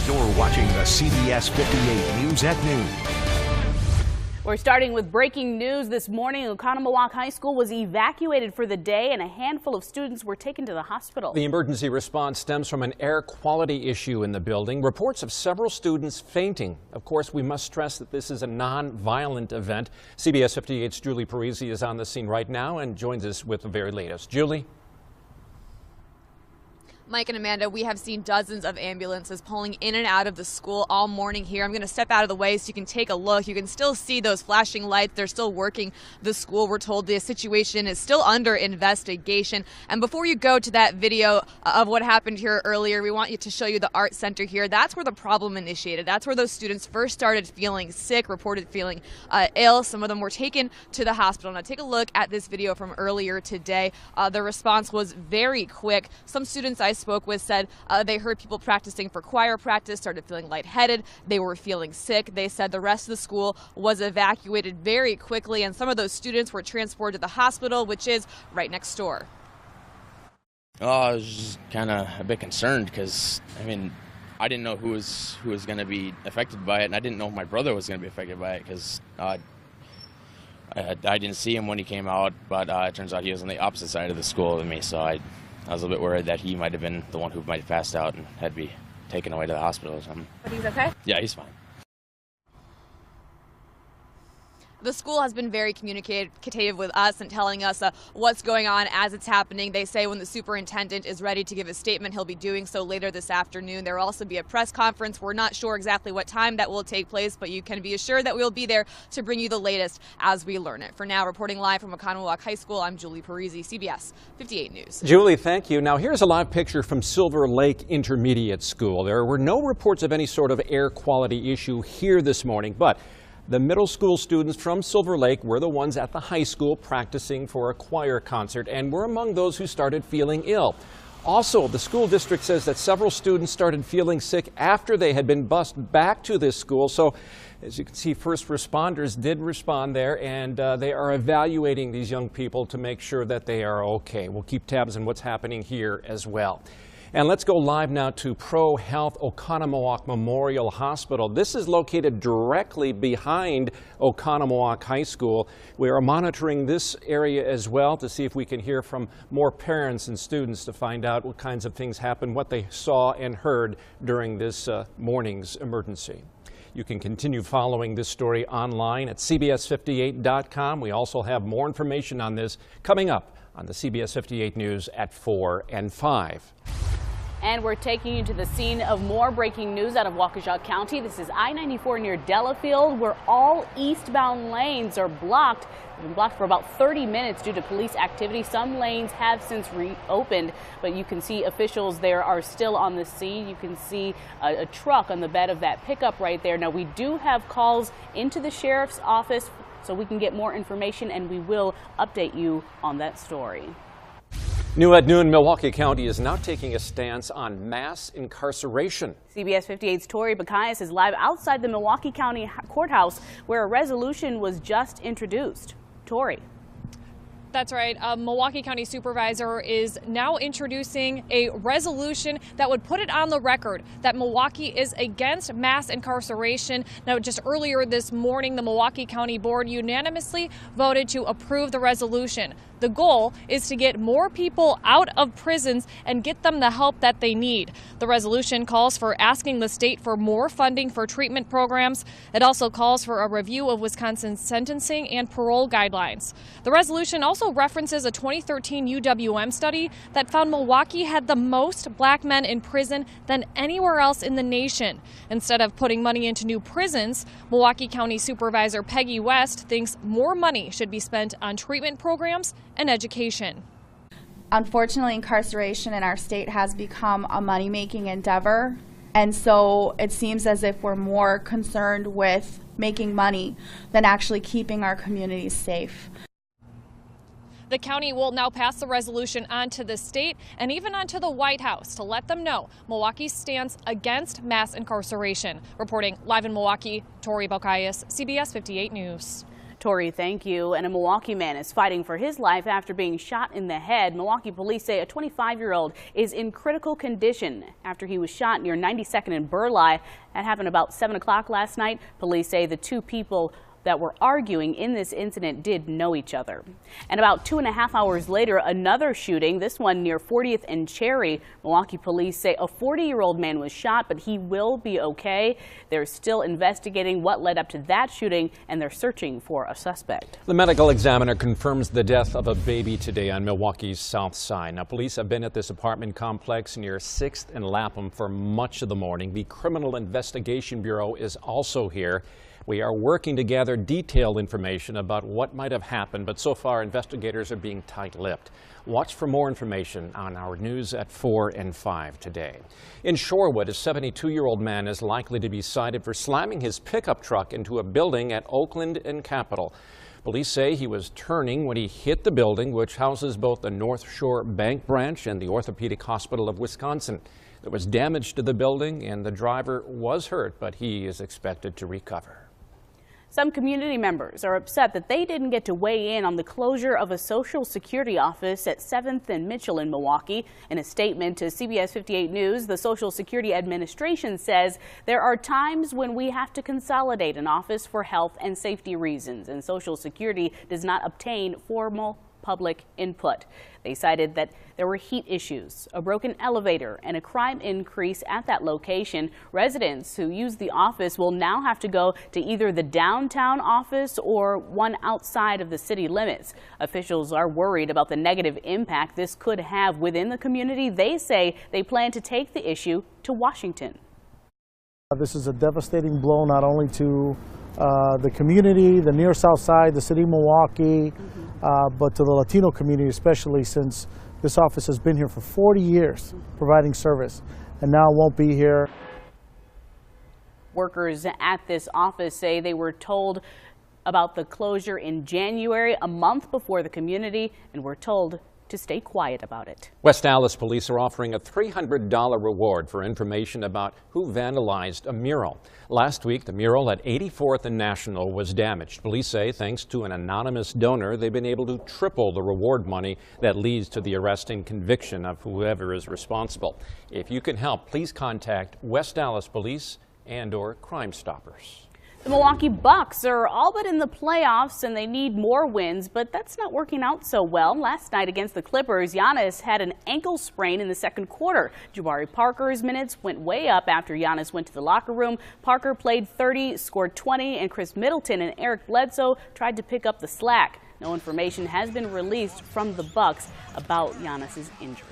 You're watching the CBS 58 News at Noon. We're starting with breaking news this morning. Oconomowoc High School was evacuated for the day and a handful of students were taken to the hospital. The emergency response stems from an air quality issue in the building. Reports of several students fainting. Of course, we must stress that this is a non-violent event. CBS 58's Julie Parisi is on the scene right now and joins us with the very latest. Julie? Mike and Amanda, we have seen dozens of ambulances pulling in and out of the school all morning here. I'm going to step out of the way so you can take a look. You can still see those flashing lights. They're still working the school. We're told the situation is still under investigation. And before you go to that video of what happened here earlier, we want you to show you the art center here. That's where the problem initiated. That's where those students first started feeling sick, reported feeling ill. Some of them were taken to the hospital. Now take a look at this video from earlier today. The response was very quick. Some students I spoke with said they heard people practicing for choir practice, started feeling lightheaded, they were feeling sick. They said the rest of the school was evacuated very quickly, and some of those students were transported to the hospital, which is right next door. I was just kind of a bit concerned because, I mean, I didn't know who was going to be affected by it, and I didn't know my brother was going to be affected by it because I didn't see him when he came out, but it turns out he was on the opposite side of the school than me, so I was a little bit worried that he might have been the one who might have passed out and had to be taken away to the hospital or something. But he's okay? Yeah, he's fine. The school has been very communicative with us and telling us what's going on as it's happening. They say when the superintendent is ready to give a statement, he'll be doing so later this afternoon. There will also be a press conference. We're not sure exactly what time that will take place, but you can be assured that we'll be there to bring you the latest as we learn it. For now, reporting live from Oconomowoc High School, I'm Julie Parisi, CBS 58 News. Julie, thank you. Now here's a live picture from Silver Lake Intermediate School. There were no reports of any sort of air quality issue here this morning, but the middle school students from Silver Lake were the ones at the high school practicing for a choir concert and were among those who started feeling ill. Also, the school district says that several students started feeling sick after they had been bused back to this school. So, as you can see, first responders did respond there, and they are evaluating these young people to make sure that they are okay. We'll keep tabs on what's happening here as well. And let's go live now to Pro Health Oconomowoc Memorial Hospital. This is located directly behind Oconomowoc High School. We are monitoring this area as well to see if we can hear from more parents and students to find out what kinds of things happened, what they saw and heard during this morning's emergency. You can continue following this story online at CBS58.com. We also have more information on this coming up on the CBS 58 News at 4 and 5. And we're taking you to the scene of more breaking news out of Waukesha County. This is I-94 near Delafield, where all eastbound lanes are blocked. They've been blocked for about 30 minutes due to police activity. Some lanes have since reopened, but you can see officials there are still on the scene. You can see a truck on the bed of that pickup right there. Now, we do have calls into the sheriff's office so we can get more information, and we will update you on that story. New at noon, Milwaukee County is now taking a stance on mass incarceration. CBS 58's Tori Bacchius is live outside the Milwaukee County Courthouse, where a resolution was just introduced. Tori. That's right. A Milwaukee County supervisor is now introducing a resolution that would put it on the record that Milwaukee is against mass incarceration. Now, just earlier this morning, the Milwaukee County Board unanimously voted to approve the resolution. The goal is to get more people out of prisons and get them the help that they need. The resolution calls for asking the state for more funding for treatment programs. It also calls for a review of Wisconsin's sentencing and parole guidelines. The resolution also references a 2013 UWM study that found Milwaukee had the most black men in prison than anywhere else in the nation. Instead of putting money into new prisons, Milwaukee County Supervisor Peggy West thinks more money should be spent on treatment programs and education. Unfortunately, incarceration in our state has become a money-making endeavor, and so it seems as if we're more concerned with making money than actually keeping our communities safe. The county will now pass the resolution on to the state and even onto the White House to let them know Milwaukee's stance against mass incarceration. Reporting live in Milwaukee, Tori Bacchius, CBS 58 News. Tori, thank you. And a Milwaukee man is fighting for his life after being shot in the head. Milwaukee police say a 25-year-old is in critical condition after he was shot near 92nd and Burleigh. That happened about 7 o'clock last night. Police say the two people that were arguing in this incident did know each other. And about 2.5 hours later, another shooting, this one near 40th and Cherry. Milwaukee police say a 40-year-old man was shot, but he will be okay. They're still investigating what led up to that shooting, and they're searching for a suspect. The medical examiner confirms the death of a baby today on Milwaukee's south side. Now, police have been at this apartment complex near 6th and Lapham for much of the morning. The Criminal Investigation Bureau is also here. We are working to gather detailed information about what might have happened, but so far investigators are being tight-lipped. Watch for more information on our news at 4 and 5 today. In Shorewood, a 72-year-old man is likely to be cited for slamming his pickup truck into a building at Oakland and Capitol. Police say he was turning when he hit the building, which houses both the North Shore Bank branch and the Orthopedic Hospital of Wisconsin. There was damage to the building, and the driver was hurt, but he is expected to recover. Some community members are upset that they didn't get to weigh in on the closure of a Social Security office at 7th and Mitchell in Milwaukee. In a statement to CBS 58 News, the Social Security Administration says there are times when we have to consolidate an office for health and safety reasons, and Social Security does not obtain formal public input. They cited that there were heat issues, a broken elevator, and a crime increase at that location. Residents who use the office will now have to go to either the downtown office or one outside of the city limits. Officials are worried about the negative impact this could have within the community. They say they plan to take the issue to Washington. This is a devastating blow not only to the community, the near south side, the city of Milwaukee, but to the Latino community, especially since this office has been here for 40 years providing service and now won't be here. Workers at this office say they were told about the closure in January, a month before the community, and were told to stay quiet about it. West Dallas police are offering a $300 reward for information about who vandalized a mural. Last week, the mural at 84th and National was damaged. Police say thanks to an anonymous donor, they've been able to triple the reward money that leads to the arrest and conviction of whoever is responsible. If you can help, please contact West Dallas Police and/or Crime Stoppers. The Milwaukee Bucks are all but in the playoffs, and they need more wins, but that's not working out so well. Last night against the Clippers, Giannis had an ankle sprain in the second quarter. Jabari Parker's minutes went way up after Giannis went to the locker room. Parker played 30, scored 20, and Chris Middleton and Eric Bledsoe tried to pick up the slack. No information has been released from the Bucks about Giannis's injury.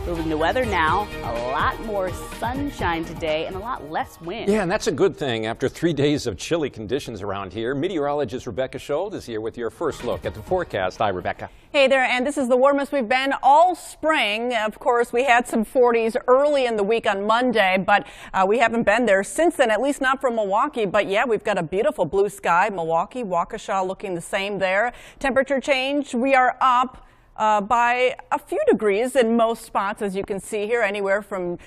Moving to weather now, a lot more sunshine today and a lot less wind. Yeah, and that's a good thing after 3 days of chilly conditions around here. Meteorologist Rebecca Scholl is here with your first look at the forecast. Hi, Rebecca. Hey there, and this is the warmest we've been all spring. Of course, we had some 40s early in the week on Monday, but we haven't been there since then, at least not from Milwaukee. But yeah, we've got a beautiful blue sky. Milwaukee, Waukesha looking the same there. Temperature change, we are up by a few degrees in most spots, as you can see here, anywhere from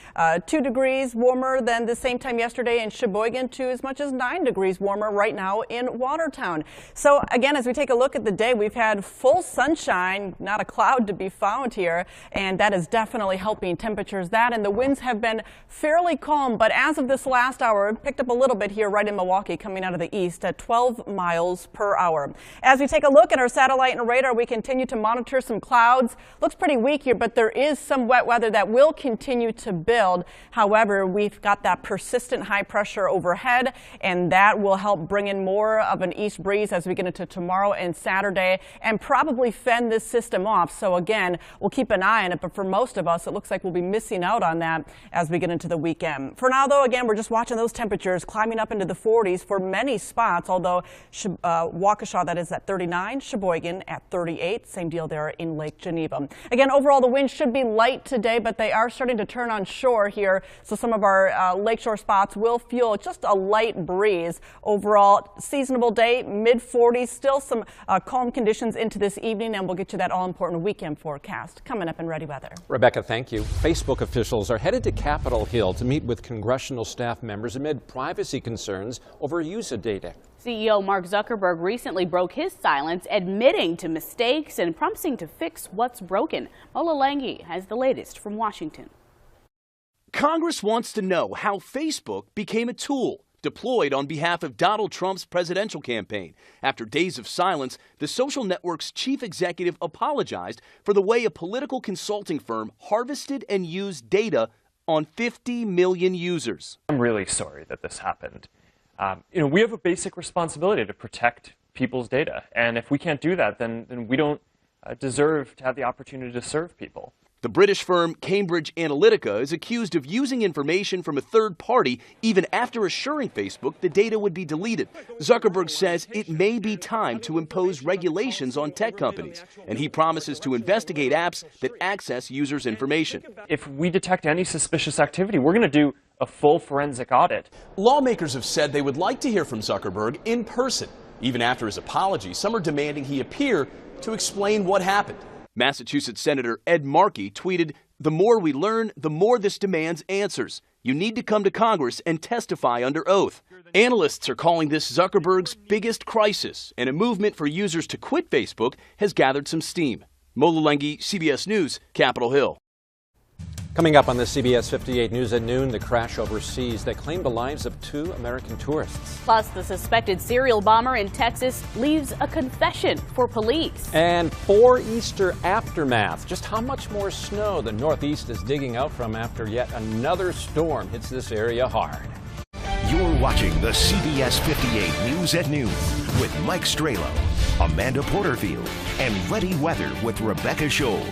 2 degrees warmer than the same time yesterday in Sheboygan to as much as 9 degrees warmer right now in Watertown. So again, as we take a look at the day, we've had full sunshine, not a cloud to be found here, and that is definitely helping temperatures. That and the winds have been fairly calm, but as of this last hour, it picked up a little bit here right in Milwaukee coming out of the east at 12 miles per hour. As we take a look at our satellite and radar, we continue to monitor some clouds. Looks pretty weak here, but there is some wet weather that will continue to build. However, we've got that persistent high pressure overhead, and that will help bring in more of an east breeze as we get into tomorrow and Saturday and probably fend this system off. So again, we'll keep an eye on it, but for most of us, it looks like we'll be missing out on that as we get into the weekend. For now, though, again, we're just watching those temperatures climbing up into the 40s for many spots, although Waukesha, that is at 39, Sheboygan at 38, same deal there in Lake Geneva. Again, overall, the winds should be light today, but they are starting to turn on shore here, so some of our lakeshore spots will feel just a light breeze. Overall, seasonable day, mid-40s, still some calm conditions into this evening, and we'll get you that all-important weekend forecast coming up in Ready Weather. Rebecca, thank you. Facebook officials are headed to Capitol Hill to meet with congressional staff members amid privacy concerns over use of data. CEO Mark Zuckerberg recently broke his silence, admitting to mistakes and promising to fix what's broken. Mola Langi has the latest from Washington. Congress wants to know how Facebook became a tool deployed on behalf of Donald Trump's presidential campaign. After days of silence, the social network's chief executive apologized for the way a political consulting firm harvested and used data on 50 million users. I'm really sorry that this happened. We have a basic responsibility to protect people's data. And if we can't do that, then we don't deserve to have the opportunity to serve people. The British firm Cambridge Analytica is accused of using information from a third party even after assuring Facebook the data would be deleted. Zuckerberg says it may be time to impose regulations on tech companies, and he promises to investigate apps that access users' information. If we detect any suspicious activity, we're going to do a full forensic audit. Lawmakers have said they would like to hear from Zuckerberg in person. Even after his apology, some are demanding he appear to explain what happened. Massachusetts Senator Ed Markey tweeted, "The more we learn, the more this demands answers. You need to come to Congress and testify under oath." Analysts are calling this Zuckerberg's biggest crisis, and a movement for users to quit Facebook has gathered some steam. Mola Langi, CBS News, Capitol Hill. Coming up on the CBS 58 News at Noon, the crash overseas that claimed the lives of 2 American tourists. Plus, the suspected serial bomber in Texas leaves a confession for police. And 4 Easter aftermath. Just how much more snow the Northeast is digging out from after yet another storm hits this area hard. You're watching the CBS 58 News at Noon with Mike Stralo, Amanda Porterfield, and Ready Weather with Rebecca Scholl.